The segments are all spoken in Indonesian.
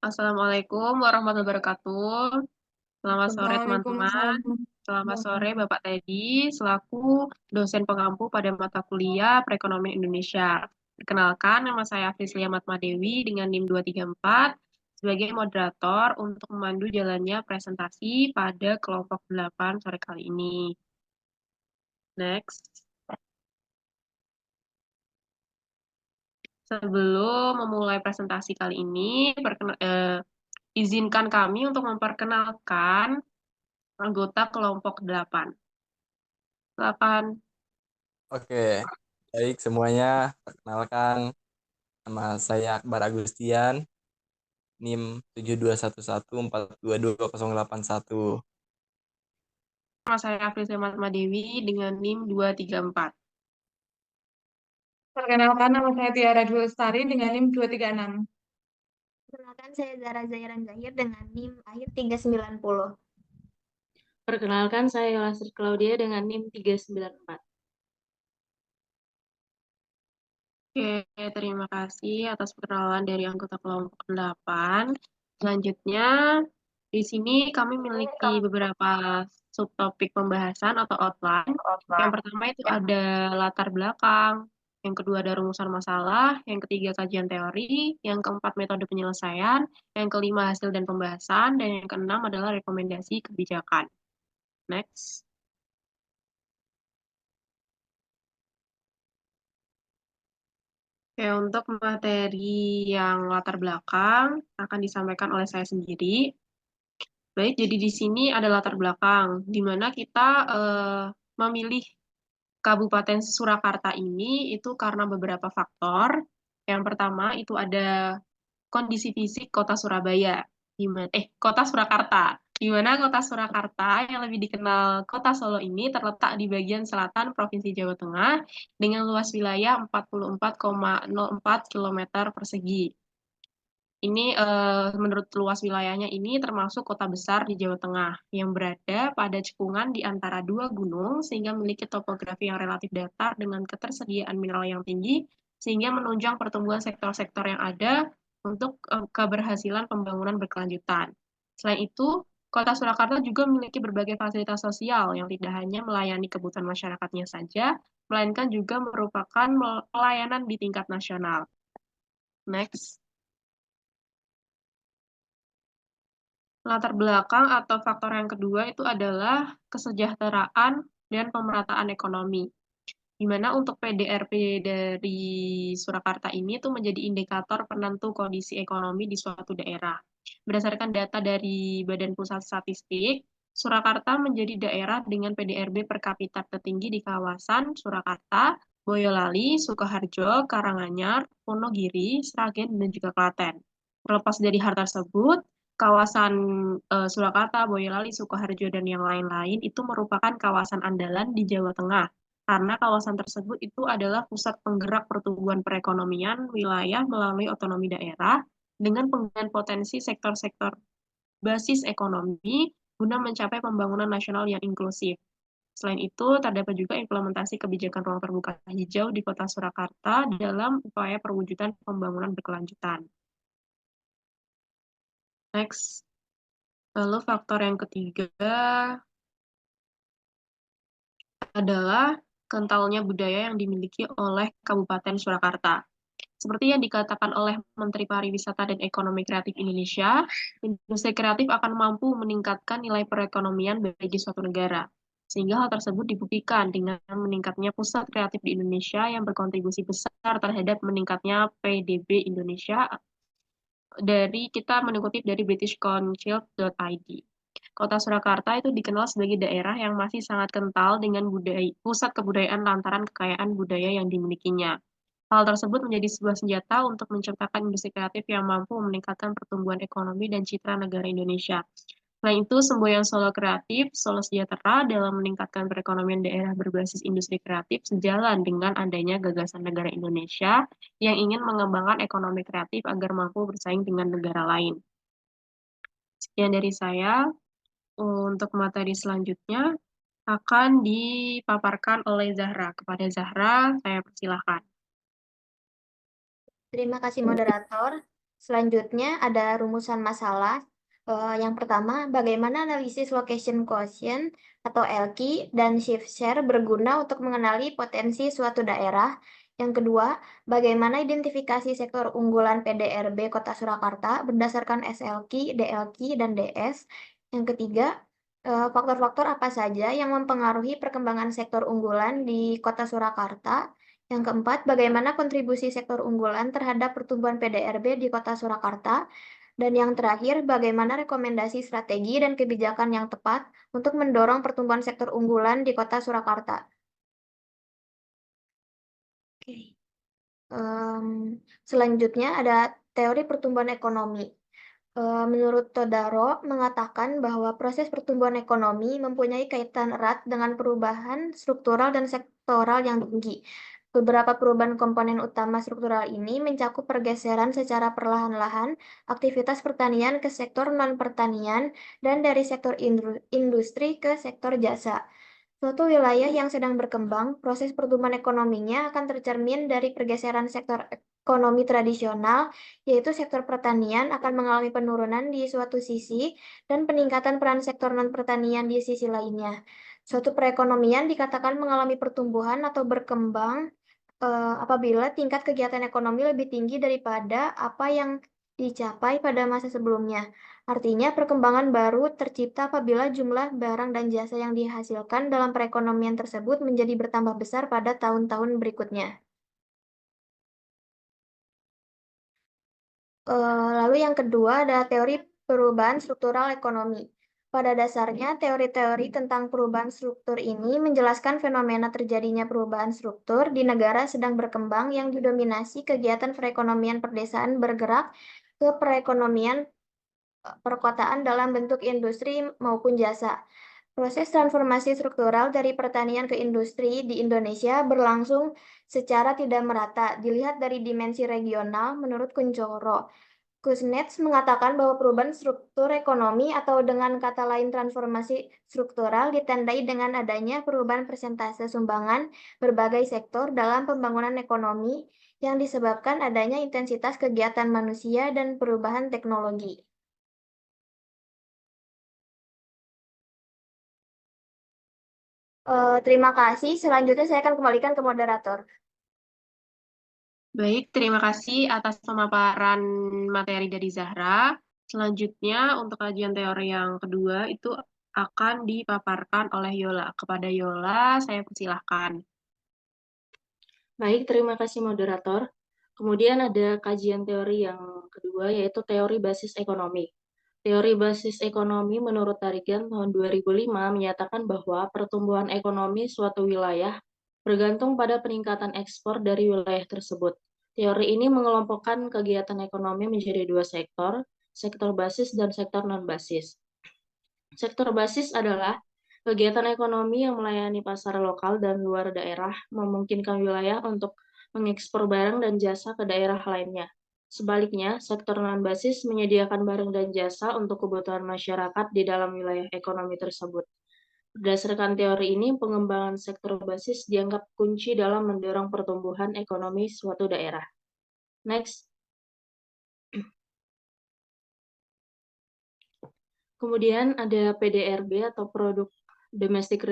Assalamualaikum warahmatullahi wabarakatuh. Selamat sore teman-teman. Waalaikumsalam. Selamat sore Bapak Teddy, selaku dosen pengampu pada mata kuliah Perekonomian Indonesia. Perkenalkan, nama saya Afrislia Matmadewi dengan NIM 234 sebagai moderator untuk memandu jalannya presentasi pada kelompok 8 sore kali ini. Next. Sebelum memulai presentasi kali ini, izinkan kami untuk memperkenalkan anggota kelompok 8. Silakan. Oke, baik semuanya. Perkenalkan, nama saya Akbar Agustian, NIM 721144228081. Nama saya Afrisya Matmadewi dengan NIM 234. Perkenalkan, nama saya Tiara Dwi Lestari dengan NIM 236. Perkenalkan, saya Zara Zairan Zahir dengan NIM akhir 390. Perkenalkan, saya Yolasri Claudia dengan NIM 394. Oke, terima kasih atas perkenalan dari anggota kelompok 8. Selanjutnya, di sini kami memiliki beberapa subtopik pembahasan atau outline. Yang pertama itu ada latar belakang, yang kedua ada rumusan masalah, yang ketiga kajian teori, yang keempat metode penyelesaian, yang kelima hasil dan pembahasan, dan yang keenam adalah rekomendasi kebijakan. Next. Oke, untuk materi yang latar belakang akan disampaikan oleh saya sendiri. Baik, jadi di sini ada latar belakang, di mana kita memilih Kabupaten Surakarta ini itu karena beberapa faktor. Yang pertama itu ada kondisi fisik kota Surabaya, kota Surakarta, di mana kota Surakarta yang lebih dikenal kota Solo ini terletak di bagian selatan Provinsi Jawa Tengah dengan luas wilayah 44,04 km persegi. Ini menurut luas wilayahnya ini termasuk kota besar di Jawa Tengah yang berada pada cekungan di antara dua gunung sehingga memiliki topografi yang relatif datar dengan ketersediaan mineral yang tinggi sehingga menunjang pertumbuhan sektor-sektor yang ada untuk keberhasilan pembangunan berkelanjutan. Selain itu, Kota Surakarta juga memiliki berbagai fasilitas sosial yang tidak hanya melayani kebutuhan masyarakatnya saja, melainkan juga merupakan pelayanan di tingkat nasional. Next. Latar belakang atau faktor yang kedua itu adalah kesejahteraan dan pemerataan ekonomi. Di mana untuk PDRP dari Surakarta ini itu menjadi indikator penentu kondisi ekonomi di suatu daerah. Berdasarkan data dari Badan Pusat Statistik, Surakarta menjadi daerah dengan PDRB per kapita tertinggi di kawasan Surakarta, Boyolali, Sukoharjo, Karanganyar, Wonogiri, Sragen, dan juga Klaten. Terlepas dari hal tersebut, kawasan Surakarta, Boyolali, Sukoharjo, dan yang lain-lain itu merupakan kawasan andalan di Jawa Tengah karena kawasan tersebut itu adalah pusat penggerak pertumbuhan perekonomian wilayah melalui otonomi daerah dengan pengembangan potensi sektor-sektor basis ekonomi guna mencapai pembangunan nasional yang inklusif. Selain itu, terdapat juga implementasi kebijakan ruang terbuka hijau di Kota Surakarta dalam upaya perwujudan pembangunan berkelanjutan. Next. Lalu faktor yang ketiga adalah kentalnya budaya yang dimiliki oleh Kabupaten Surakarta. Seperti yang dikatakan oleh Menteri Pariwisata dan Ekonomi Kreatif Indonesia, industri kreatif akan mampu meningkatkan nilai perekonomian bagi suatu negara. Sehingga hal tersebut dibuktikan dengan meningkatnya pusat kreatif di Indonesia yang berkontribusi besar terhadap meningkatnya PDB Indonesia dari kita mengutip dari britishcouncil.id. Kota Surakarta itu dikenal sebagai daerah yang masih sangat kental dengan pusat kebudayaan lantaran kekayaan budaya yang dimilikinya. Hal tersebut menjadi sebuah senjata untuk menciptakan industri kreatif yang mampu meningkatkan pertumbuhan ekonomi dan citra negara Indonesia. Selain itu, semboyan Solo Kreatif, Solo Sejahtera dalam meningkatkan perekonomian daerah berbasis industri kreatif sejalan dengan adanya gagasan negara Indonesia yang ingin mengembangkan ekonomi kreatif agar mampu bersaing dengan negara lain. Sekian dari saya. Untuk materi selanjutnya akan dipaparkan oleh Zahra. Kepada Zahra, saya persilahkan. Terima kasih moderator. Selanjutnya ada rumusan masalah. Yang pertama, bagaimana analisis location quotient atau LQ dan shift share berguna untuk mengenali potensi suatu daerah. Yang kedua, bagaimana identifikasi sektor unggulan PDRB Kota Surakarta berdasarkan SLQ, DLQ, dan DS. Yang ketiga, faktor-faktor apa saja yang mempengaruhi perkembangan sektor unggulan di Kota Surakarta. Yang keempat, bagaimana kontribusi sektor unggulan terhadap pertumbuhan PDRB di Kota Surakarta. Dan yang terakhir, bagaimana rekomendasi strategi dan kebijakan yang tepat untuk mendorong pertumbuhan sektor unggulan di Kota Surakarta. Oke. Selanjutnya ada teori pertumbuhan ekonomi. Menurut Todaro mengatakan bahwa proses pertumbuhan ekonomi mempunyai kaitan erat dengan perubahan struktural dan sektoral yang tinggi. Beberapa perubahan komponen utama struktural ini mencakup pergeseran secara perlahan-lahan aktivitas pertanian ke sektor non-pertanian dan dari sektor industri ke sektor jasa. Suatu wilayah yang sedang berkembang, proses pertumbuhan ekonominya akan tercermin dari pergeseran sektor ekonomi tradisional, yaitu sektor pertanian akan mengalami penurunan di suatu sisi dan peningkatan peran sektor non-pertanian di sisi lainnya. Suatu perekonomian dikatakan mengalami pertumbuhan atau berkembang apabila tingkat kegiatan ekonomi lebih tinggi daripada apa yang dicapai pada masa sebelumnya. Artinya, perkembangan baru tercipta apabila jumlah barang dan jasa yang dihasilkan dalam perekonomian tersebut menjadi bertambah besar pada tahun-tahun berikutnya. Lalu yang kedua ada teori perubahan struktural ekonomi. Pada dasarnya, teori-teori tentang perubahan struktur ini menjelaskan fenomena terjadinya perubahan struktur di negara sedang berkembang yang didominasi kegiatan perekonomian perdesaan bergerak ke perekonomian perkotaan dalam bentuk industri maupun jasa. Proses transformasi struktural dari pertanian ke industri di Indonesia berlangsung secara tidak merata. Dilihat dari dimensi regional, menurut Kuncoro, Kuznets mengatakan bahwa perubahan struktur ekonomi atau dengan kata lain transformasi struktural ditandai dengan adanya perubahan persentase sumbangan berbagai sektor dalam pembangunan ekonomi yang disebabkan adanya intensitas kegiatan manusia dan perubahan teknologi. Terima kasih. Selanjutnya saya akan kembalikan ke moderator. Baik, terima kasih atas pemaparan materi dari Zahra. Selanjutnya, untuk kajian teori yang kedua itu akan dipaparkan oleh Yola. Kepada Yola, saya persilahkan. Baik, terima kasih moderator. Kemudian ada kajian teori yang kedua, yaitu teori basis ekonomi. Teori basis ekonomi menurut Tarigan tahun 2005 menyatakan bahwa pertumbuhan ekonomi suatu wilayah bergantung pada peningkatan ekspor dari wilayah tersebut. Teori ini mengelompokkan kegiatan ekonomi menjadi dua sektor, sektor basis dan sektor non-basis. Sektor basis adalah kegiatan ekonomi yang melayani pasar lokal dan luar daerah, memungkinkan wilayah untuk mengekspor barang dan jasa ke daerah lainnya. Sebaliknya, sektor non-basis menyediakan barang dan jasa untuk kebutuhan masyarakat di dalam wilayah ekonomi tersebut. Berdasarkan teori ini, pengembangan sektor basis dianggap kunci dalam mendorong pertumbuhan ekonomi suatu daerah. Next. Kemudian ada PDRB atau Produk Domestik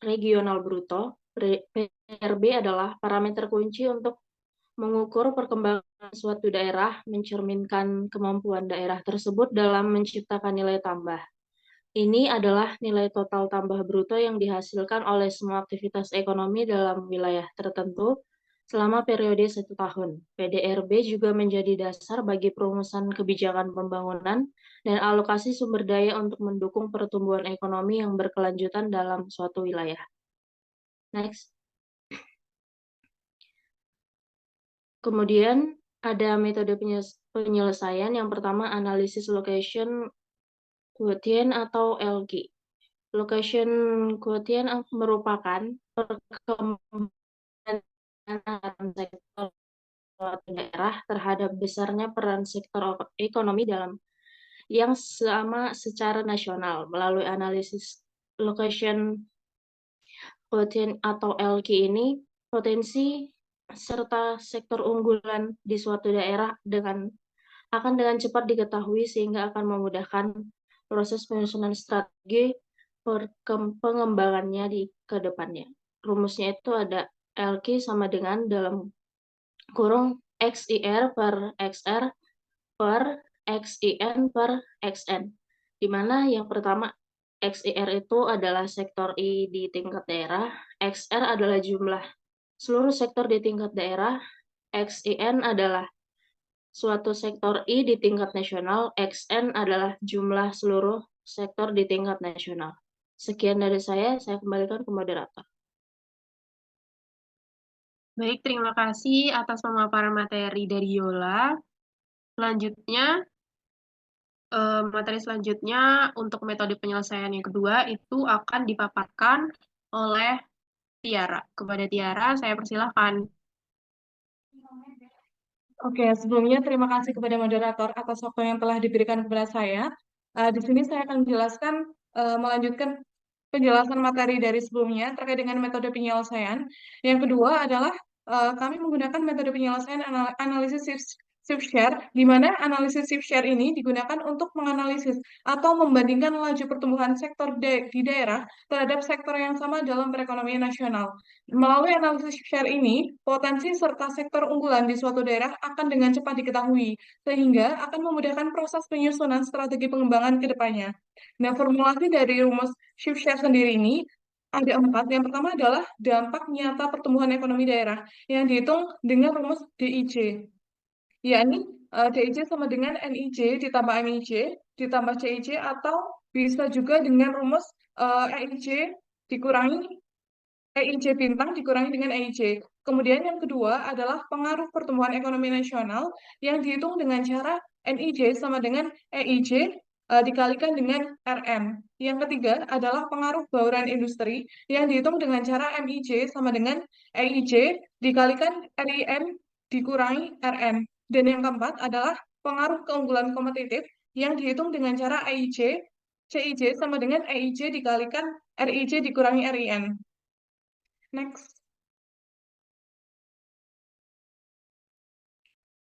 Regional Bruto. PDRB adalah parameter kunci untuk mengukur perkembangan suatu daerah, mencerminkan kemampuan daerah tersebut dalam menciptakan nilai tambah. Ini adalah nilai total tambah bruto yang dihasilkan oleh semua aktivitas ekonomi dalam wilayah tertentu selama periode 1 tahun. PDRB juga menjadi dasar bagi perumusan kebijakan pembangunan dan alokasi sumber daya untuk mendukung pertumbuhan ekonomi yang berkelanjutan dalam suatu wilayah. Next. Kemudian ada metode penyelesaian. Yang pertama, analisis location quotient atau LQ. Location quotient merupakan perkembangan sektor daerah terhadap besarnya peran sektor ekonomi dalam yang sama secara nasional. Melalui analisis location quotient atau LQ ini, potensi serta sektor unggulan di suatu daerah dengan akan dengan cepat diketahui sehingga akan memudahkan proses penyusunan strategi pengembangannya ke depannya. Rumusnya itu ada LQ sama dengan dalam kurung XIR per XR per XIN per XN, di mana yang pertama XIR itu adalah sektor I di tingkat daerah, XR adalah jumlah seluruh sektor di tingkat daerah, XIN adalah suatu sektor I di tingkat nasional, XN adalah jumlah seluruh sektor di tingkat nasional. Sekian dari saya kembalikan ke moderator. Baik, terima kasih atas pemaparan materi dari Yola. Selanjutnya, materi selanjutnya untuk metode penyelesaian yang kedua itu akan dipaparkan oleh Tiara. Kepada Tiara, saya persilahkan. Oke, sebelumnya terima kasih kepada moderator atas waktu yang telah diberikan kepada saya. Di sini saya akan menjelaskan, melanjutkan penjelasan materi dari sebelumnya terkait dengan metode penyelesaian. Yang kedua adalah kami menggunakan metode penyelesaian analisis shift share, di mana analisis shift share ini digunakan untuk menganalisis atau membandingkan laju pertumbuhan sektor di daerah terhadap sektor yang sama dalam perekonomian nasional. Melalui analisis shift share ini, potensi serta sektor unggulan di suatu daerah akan dengan cepat diketahui, sehingga akan memudahkan proses penyusunan strategi pengembangan ke depannya. Nah, formulasi dari rumus shift share sendiri ini ada 4. Yang pertama adalah dampak nyata pertumbuhan ekonomi daerah yang dihitung dengan rumus DIJ. Yakni DIJ sama dengan NIJ ditambah MIJ ditambah CIJ atau bisa juga dengan rumus EIJ dikurangi EIJ bintang dikurangi dengan EIJ. Kemudian yang kedua adalah pengaruh pertumbuhan ekonomi nasional yang dihitung dengan cara NIJ sama dengan EIJ dikalikan dengan RM. Yang ketiga adalah pengaruh bauran industri yang dihitung dengan cara MIJ sama dengan EIJ dikalikan RIN dikurangi RM. Dan yang keempat adalah pengaruh keunggulan kompetitif yang dihitung dengan cara EIJ, CIJ sama dengan EIJ dikalikan RIJ dikurangi RIN. Next.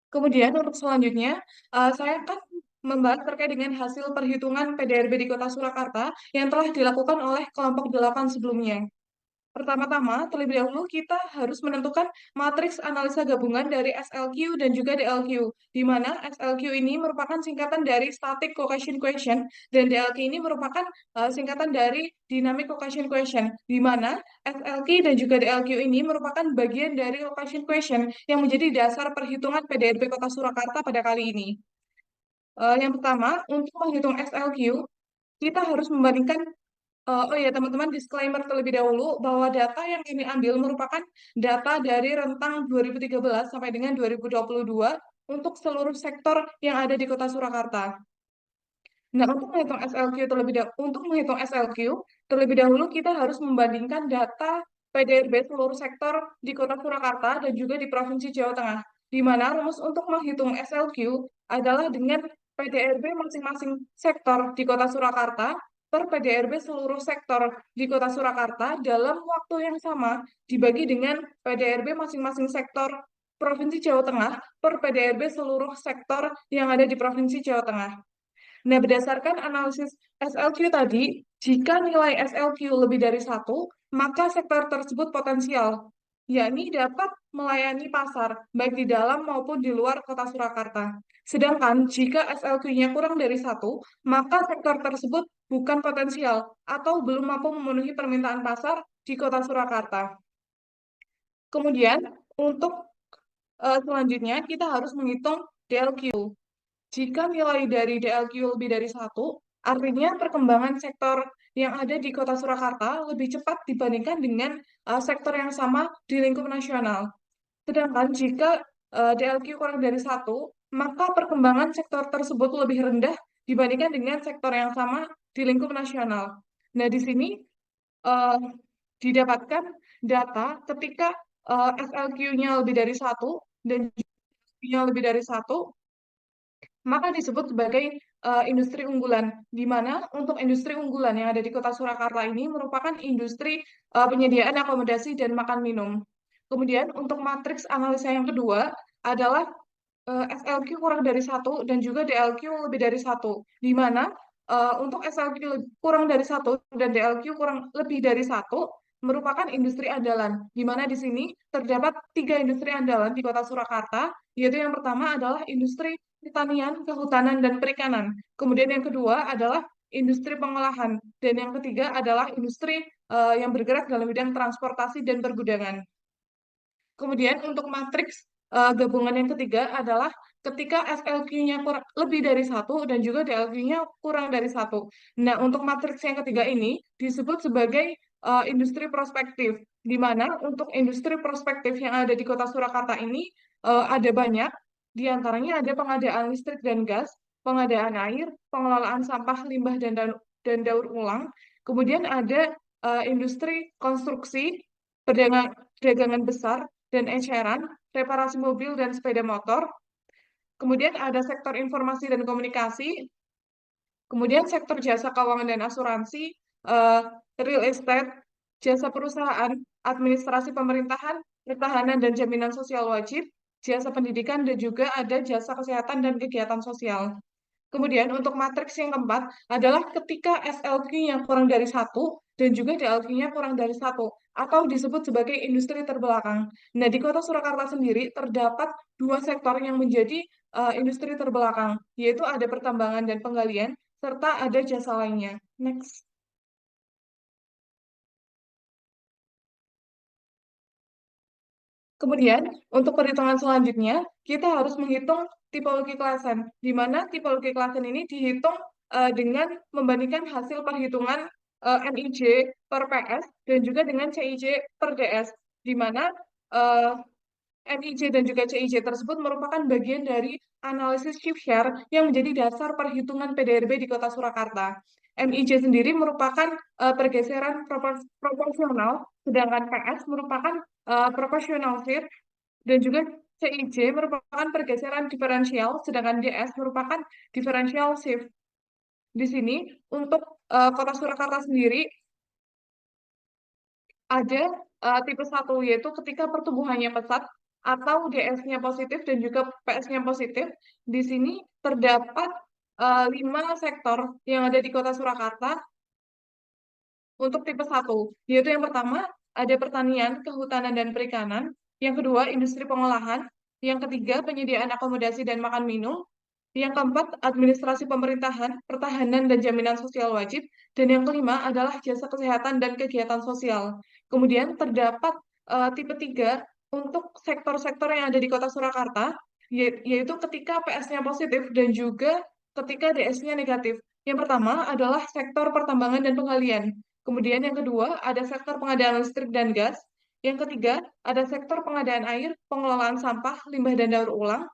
Kemudian untuk selanjutnya, saya akan membahas terkait dengan hasil perhitungan PDRB di Kota Surakarta yang telah dilakukan oleh kelompok 8 sebelumnya. Pertama-tama, terlebih dahulu kita harus menentukan matriks analisa gabungan dari SLQ dan juga DLQ, di mana SLQ ini merupakan singkatan dari Static Location Question, dan DLQ ini merupakan singkatan dari Dynamic Location Question, di mana SLQ dan juga DLQ ini merupakan bagian dari Location Question yang menjadi dasar perhitungan PDRB Kota Surakarta pada kali ini. Yang pertama, untuk menghitung SLQ, kita harus membandingkan oh ya teman-teman, disclaimer terlebih dahulu bahwa data yang ini ambil merupakan data dari rentang 2013 sampai dengan 2022 untuk seluruh sektor yang ada di Kota Surakarta. Nah, untuk menghitung SLQ terlebih dahulu kita harus membandingkan data PDRB seluruh sektor di Kota Surakarta dan juga di Provinsi Jawa Tengah, di mana rumus untuk menghitung SLQ adalah dengan PDRB masing-masing sektor di Kota Surakarta per PDRB seluruh sektor di Kota Surakarta dalam waktu yang sama dibagi dengan PDRB masing-masing sektor Provinsi Jawa Tengah per PDRB seluruh sektor yang ada di Provinsi Jawa Tengah. Nah, berdasarkan analisis SLQ tadi, jika nilai SLQ lebih dari 1, maka sektor tersebut potensial, yakni dapat melayani pasar, baik di dalam maupun di luar Kota Surakarta. Sedangkan jika SLQ-nya kurang dari 1, maka sektor tersebut bukan potensial atau belum mampu memenuhi permintaan pasar di Kota Surakarta. Kemudian, untuk selanjutnya, kita harus menghitung DLQ. Jika nilai dari DLQ lebih dari 1, artinya perkembangan sektor yang ada di Kota Surakarta lebih cepat dibandingkan dengan sektor yang sama di lingkup nasional. Sedangkan jika DLQ kurang dari 1, maka perkembangan sektor tersebut lebih rendah dibandingkan dengan sektor yang sama di lingkup nasional. Nah, di sini didapatkan data ketika SLQ-nya lebih dari 1 dan DLQ-nya lebih dari 1, maka disebut sebagai industri unggulan, di mana untuk industri unggulan yang ada di Kota Surakarta ini merupakan industri penyediaan akomodasi dan makan minum. Kemudian untuk matriks analisa yang kedua adalah SLQ kurang dari 1 dan juga DLQ lebih dari 1, di mana untuk SLQ kurang dari 1 dan DLQ kurang lebih dari 1 merupakan industri andalan, di mana di sini terdapat 3 industri andalan di Kota Surakarta, yaitu yang pertama adalah industri pertanian, kehutanan, dan perikanan. Kemudian yang kedua adalah industri pengolahan, dan yang ketiga adalah industri yang bergerak dalam bidang transportasi dan pergudangan. Kemudian untuk matriks gabungan yang ketiga adalah ketika SLQ-nya lebih dari 1 dan juga DLQ-nya kurang dari 1. Nah, untuk matriks yang ketiga ini disebut sebagai industri prospektif, di mana untuk industri prospektif yang ada di Kota Surakarta ini ada banyak, di antaranya ada pengadaan listrik dan gas, pengadaan air, pengelolaan sampah, limbah, dan daur ulang, kemudian ada industri konstruksi, perdagangan besar, dan eceran, reparasi mobil dan sepeda motor. Kemudian ada sektor informasi dan komunikasi, kemudian sektor jasa keuangan dan asuransi, real estate, jasa perusahaan, administrasi pemerintahan, pertahanan dan jaminan sosial wajib, jasa pendidikan, dan juga ada jasa kesehatan dan kegiatan sosial. Kemudian untuk matriks yang keempat adalah ketika SLQ-nya kurang dari 1 dan juga DLQ-nya kurang dari 1 atau disebut sebagai industri terbelakang. Nah, di Kota Surakarta sendiri terdapat 2 sektor yang menjadi industri terbelakang, yaitu ada pertambangan dan penggalian, serta ada jasa lainnya. Next. Kemudian, untuk perhitungan selanjutnya, kita harus menghitung tipologi klasen, di mana tipologi klasen ini dihitung dengan membandingkan hasil perhitungan NIJ per PS dan juga dengan CIJ per DS, di mana NIJ dan juga CIJ tersebut merupakan bagian dari analisis shift share yang menjadi dasar perhitungan PDRB di Kota Surakarta. NIJ sendiri merupakan pergeseran proporsional, sedangkan PS merupakan proportional shift, dan juga CIJ merupakan pergeseran diferensial, sedangkan DS merupakan differential shift. Di sini, untuk Kota Surakarta sendiri, ada tipe 1, yaitu ketika pertumbuhannya pesat atau DS-nya positif dan juga PS-nya positif. Di sini terdapat 5 sektor yang ada di Kota Surakarta untuk tipe 1, yaitu yang pertama ada pertanian, kehutanan, dan perikanan, yang kedua industri pengolahan, yang ketiga penyediaan akomodasi dan makan minum, yang keempat administrasi pemerintahan, pertahanan, dan jaminan sosial wajib, dan yang kelima adalah jasa kesehatan dan kegiatan sosial. Kemudian terdapat tipe 3 untuk sektor-sektor yang ada di Kota Surakarta, yaitu ketika PS-nya positif dan juga ketika DS-nya negatif. Yang pertama adalah sektor pertambangan dan penggalian. Kemudian yang kedua ada sektor pengadaan listrik dan gas. Yang ketiga ada sektor pengadaan air, pengelolaan sampah, limbah, dan daur ulang.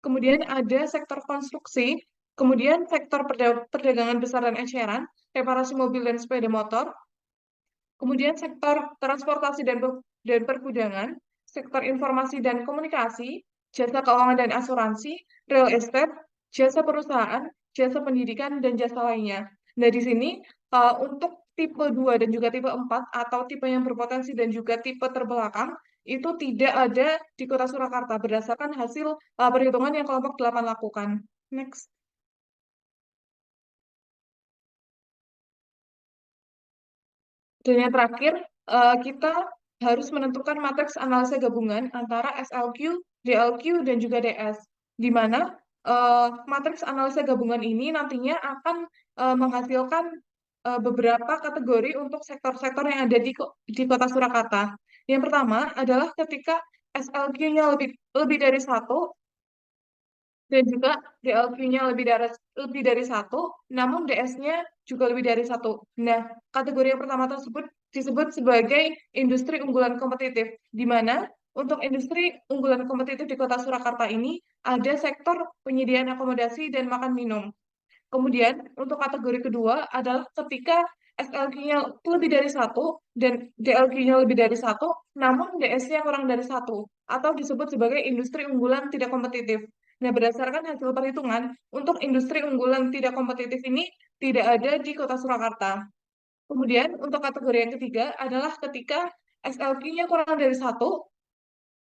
Kemudian ada sektor konstruksi, kemudian sektor perdagangan besar dan eceran, reparasi mobil dan sepeda motor, kemudian sektor transportasi dan pergudangan, sektor informasi dan komunikasi, jasa keuangan dan asuransi, real estate, jasa perusahaan, jasa pendidikan, dan jasa lainnya. Nah, di sini untuk tipe 2 dan juga tipe 4 atau tipe yang berpotensi dan juga tipe terbelakang itu tidak ada di Kota Surakarta berdasarkan hasil perhitungan yang kelompok 8 lakukan. Next. Dan yang terakhir, kita harus menentukan matriks analisa gabungan antara SLQ, DLQ, dan juga DS, di mana matriks analisa gabungan ini nantinya akan menghasilkan beberapa kategori untuk sektor-sektor yang ada di Kota Surakarta. Yang pertama adalah ketika SLQ-nya lebih dari 1, dan juga DLQ-nya lebih dari 1, namun DS-nya juga lebih dari 1. Nah, kategori yang pertama tersebut disebut sebagai industri unggulan kompetitif, di mana untuk industri unggulan kompetitif di Kota Surakarta ini ada sektor penyediaan akomodasi dan makan minum. Kemudian untuk kategori kedua adalah ketika SLQ-nya lebih dari 1 dan DLQ-nya lebih dari 1, namun DS-nya kurang dari 1, atau disebut sebagai industri unggulan tidak kompetitif. Nah, berdasarkan hasil perhitungan, untuk industri unggulan tidak kompetitif ini tidak ada di Kota Surakarta. Kemudian untuk kategori yang ketiga adalah ketika SLQ-nya kurang dari 1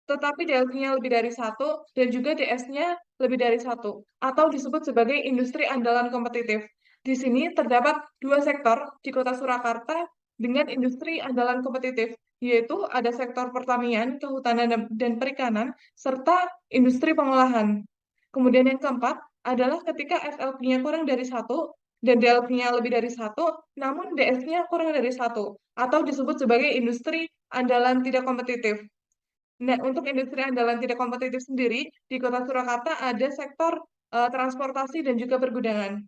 tetapi DLQ-nya lebih dari 1 dan juga DS-nya lebih dari 1 atau disebut sebagai industri andalan kompetitif. Di sini terdapat 2 sektor di Kota Surakarta dengan industri andalan kompetitif, yaitu ada sektor pertanian, kehutanan, dan perikanan, serta industri pengolahan. Kemudian yang keempat adalah ketika SLQ-nya kurang dari 1 dan DLQ-nya lebih dari 1, namun DS-nya kurang dari 1, atau disebut sebagai industri andalan tidak kompetitif. Nah, untuk industri andalan tidak kompetitif sendiri, di Kota Surakarta ada sektor transportasi dan juga pergudangan.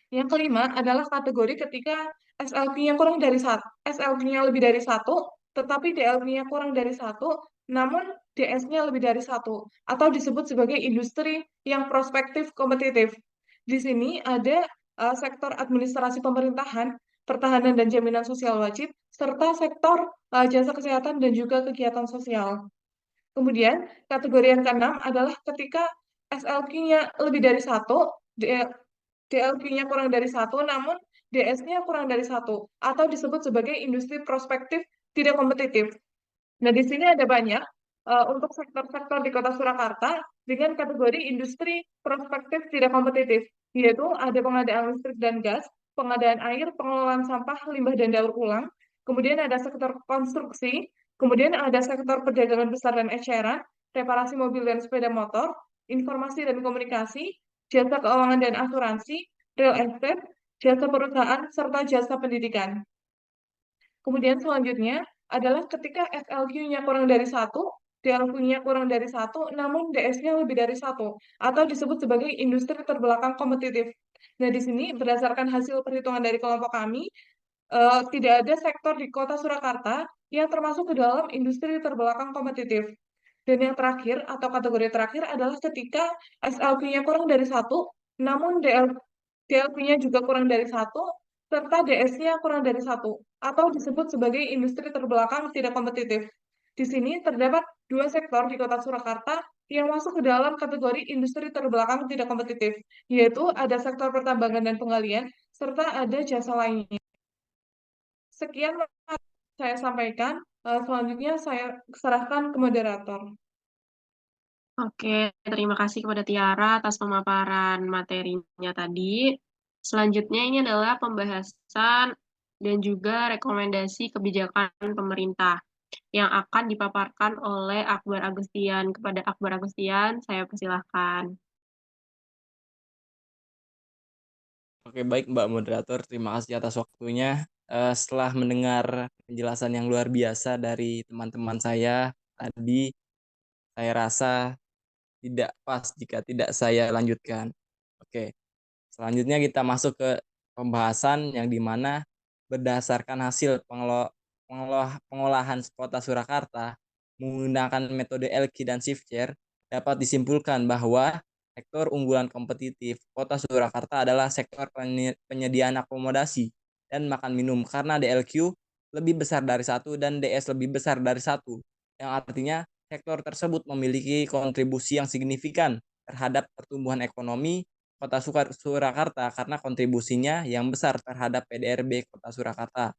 Yang kelima adalah kategori ketika SLQ-nya kurang dari 1, SLQ-nya lebih dari 1, tetapi DLQ-nya kurang dari 1, namun DS-nya lebih dari 1, atau disebut sebagai industri yang prospektif kompetitif. Di sini ada sektor administrasi pemerintahan, pertahanan dan jaminan sosial wajib, serta sektor jasa kesehatan dan juga kegiatan sosial. Kemudian, kategori yang keenam adalah ketika SLQ-nya lebih dari 1, DLQ-nya kurang dari 1, namun DS-nya kurang dari 1, atau disebut sebagai industri prospektif tidak kompetitif. Nah, di sini ada banyak untuk sektor-sektor di Kota Surakarta dengan kategori industri prospektif tidak kompetitif, yaitu ada pengadaan listrik dan gas, pengadaan air, pengelolaan sampah, limbah dan daur ulang, kemudian ada sektor konstruksi, kemudian ada sektor perdagangan besar dan eceran, reparasi mobil dan sepeda motor, informasi dan komunikasi, jasa keuangan dan asuransi, real estate, jasa perusahaan, serta jasa pendidikan. Kemudian selanjutnya adalah ketika SLQ-nya kurang dari 1, DLQ-nya kurang dari 1, namun DS-nya lebih dari 1, atau disebut sebagai industri terbelakang kompetitif. Nah, di sini berdasarkan hasil perhitungan dari kelompok kami, tidak ada sektor di Kota Surakarta yang termasuk ke dalam industri terbelakang kompetitif. Dan yang terakhir, atau kategori terakhir adalah ketika SLQ-nya kurang dari 1, namun DLQ-nya juga kurang dari 1, serta DS-nya kurang dari 1, atau disebut sebagai industri terbelakang tidak kompetitif. Di sini terdapat 2 sektor di Kota Surakarta yang masuk ke dalam kategori industri terbelakang tidak kompetitif, yaitu ada sektor pertambangan dan penggalian, serta ada jasa lainnya. Sekian saya sampaikan, selanjutnya saya serahkan ke moderator. Oke, terima kasih kepada Tiara atas pemaparan materinya tadi. Selanjutnya ini adalah pembahasan dan juga rekomendasi kebijakan pemerintah yang akan dipaparkan oleh Akbar Agustian. Kepada Akbar Agustian, saya persilahkan. Oke, baik Mbak Moderator, terima kasih atas waktunya. Setelah mendengar penjelasan yang luar biasa dari teman-teman saya tadi, saya rasa tidak pas jika tidak saya lanjutkan. Oke, selanjutnya kita masuk ke pembahasan yang dimana berdasarkan hasil pengolahan Kota Surakarta menggunakan metode LQ dan shift chair, dapat disimpulkan bahwa sektor unggulan kompetitif Kota Surakarta adalah sektor penyediaan akomodasi dan makan minum karena DLQ lebih besar dari 1 dan DS lebih besar dari 1, yang artinya sektor tersebut memiliki kontribusi yang signifikan terhadap pertumbuhan ekonomi Kota Surakarta karena kontribusinya yang besar terhadap PDRB Kota Surakarta.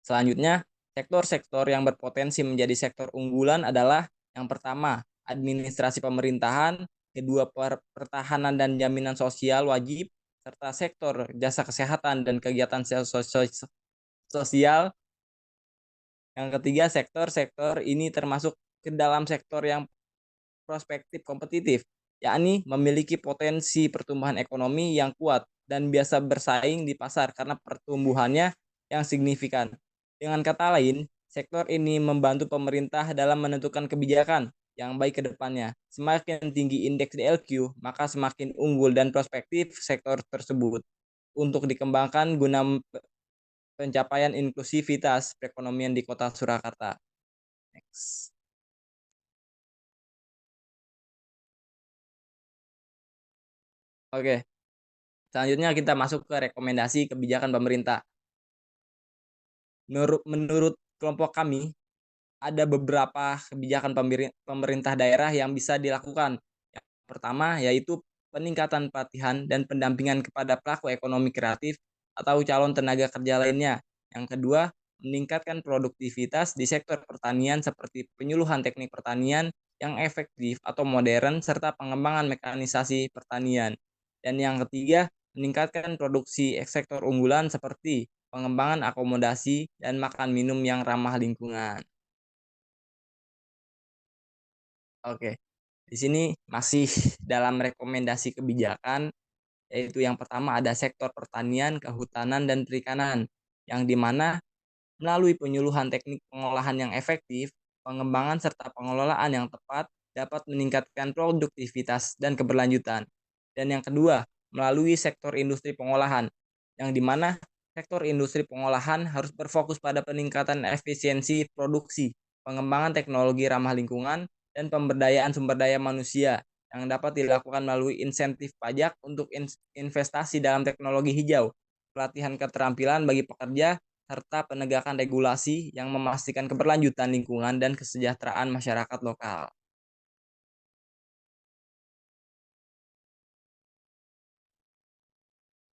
Selanjutnya, sektor-sektor yang berpotensi menjadi sektor unggulan adalah yang pertama, administrasi pemerintahan, kedua pertahanan dan jaminan sosial wajib, serta sektor jasa kesehatan dan kegiatan sosial. Yang ketiga, sektor-sektor ini termasuk ke dalam sektor yang prospektif kompetitif, yakni memiliki potensi pertumbuhan ekonomi yang kuat dan biasa bersaing di pasar karena pertumbuhannya yang signifikan. Dengan kata lain, sektor ini membantu pemerintah dalam menentukan kebijakan yang baik ke depannya. Semakin tinggi indeks DLQ, maka semakin unggul dan prospektif sektor tersebut untuk dikembangkan guna pencapaian inklusivitas perekonomian di Kota Surakarta. Next. Oke, selanjutnya kita masuk ke rekomendasi kebijakan pemerintah. Menurut kelompok kami, ada beberapa kebijakan pemerintah daerah yang bisa dilakukan. Yang pertama yaitu peningkatan pelatihan dan pendampingan kepada pelaku ekonomi kreatif atau calon tenaga kerja lainnya. Yang kedua, meningkatkan produktivitas di sektor pertanian seperti penyuluhan teknik pertanian yang efektif atau modern, serta pengembangan mekanisasi pertanian. Dan yang ketiga, meningkatkan produksi sektor unggulan seperti pengembangan akomodasi dan makan minum yang ramah lingkungan. Oke, di sini masih dalam rekomendasi kebijakan, yaitu yang pertama ada sektor pertanian, kehutanan, dan perikanan, yang dimana melalui penyuluhan teknik pengolahan yang efektif, pengembangan serta pengelolaan yang tepat dapat meningkatkan produktivitas dan keberlanjutan. Dan yang kedua, melalui sektor industri pengolahan, yang dimana sektor industri pengolahan harus berfokus pada peningkatan efisiensi produksi, pengembangan teknologi ramah lingkungan, dan pemberdayaan sumber daya manusia yang dapat dilakukan melalui insentif pajak untuk investasi dalam teknologi hijau, pelatihan keterampilan bagi pekerja, serta penegakan regulasi yang memastikan keberlanjutan lingkungan dan kesejahteraan masyarakat lokal.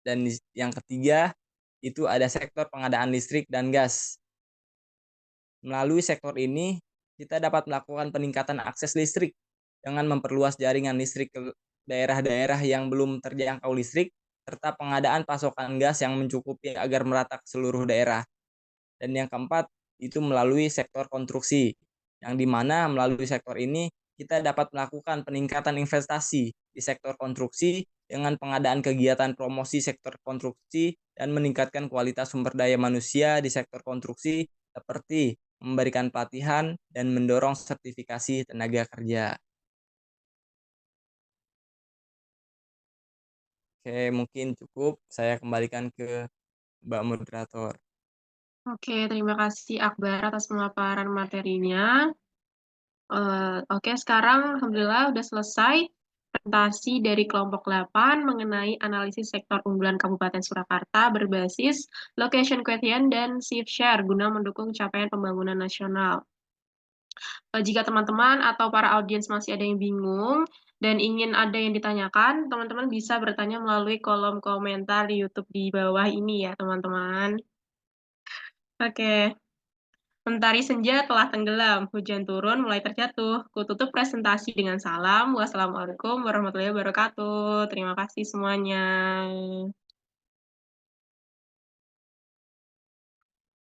Dan yang ketiga, itu ada sektor pengadaan listrik dan gas. Melalui sektor ini, kita dapat melakukan peningkatan akses listrik dengan memperluas jaringan listrik ke daerah-daerah yang belum terjangkau listrik, serta pengadaan pasokan gas yang mencukupi agar merata ke seluruh daerah. Dan yang keempat, itu melalui sektor konstruksi, yang dimana melalui sektor ini kita dapat melakukan peningkatan investasi di sektor konstruksi dengan pengadaan kegiatan promosi sektor konstruksi dan meningkatkan kualitas sumber daya manusia di sektor konstruksi seperti memberikan pelatihan dan mendorong sertifikasi tenaga kerja. Oke, mungkin cukup. Saya kembalikan ke Mbak Moderator. Oke, terima kasih Akbar atas pemaparan materinya. Oke, sekarang Alhamdulillah udah selesai presentasi dari kelompok 8 mengenai analisis sektor unggulan Kabupaten Surakarta berbasis location quotient dan shift share guna mendukung capaian pembangunan nasional. Jika teman-teman atau para audiens masih ada yang bingung dan ingin ada yang ditanyakan, teman-teman bisa bertanya melalui kolom komentar di YouTube di bawah ini ya, teman-teman. Oke. Mentari senja telah tenggelam, hujan turun mulai terjatuh. Kututup presentasi dengan salam. Wassalamualaikum warahmatullahi wabarakatuh. Terima kasih semuanya.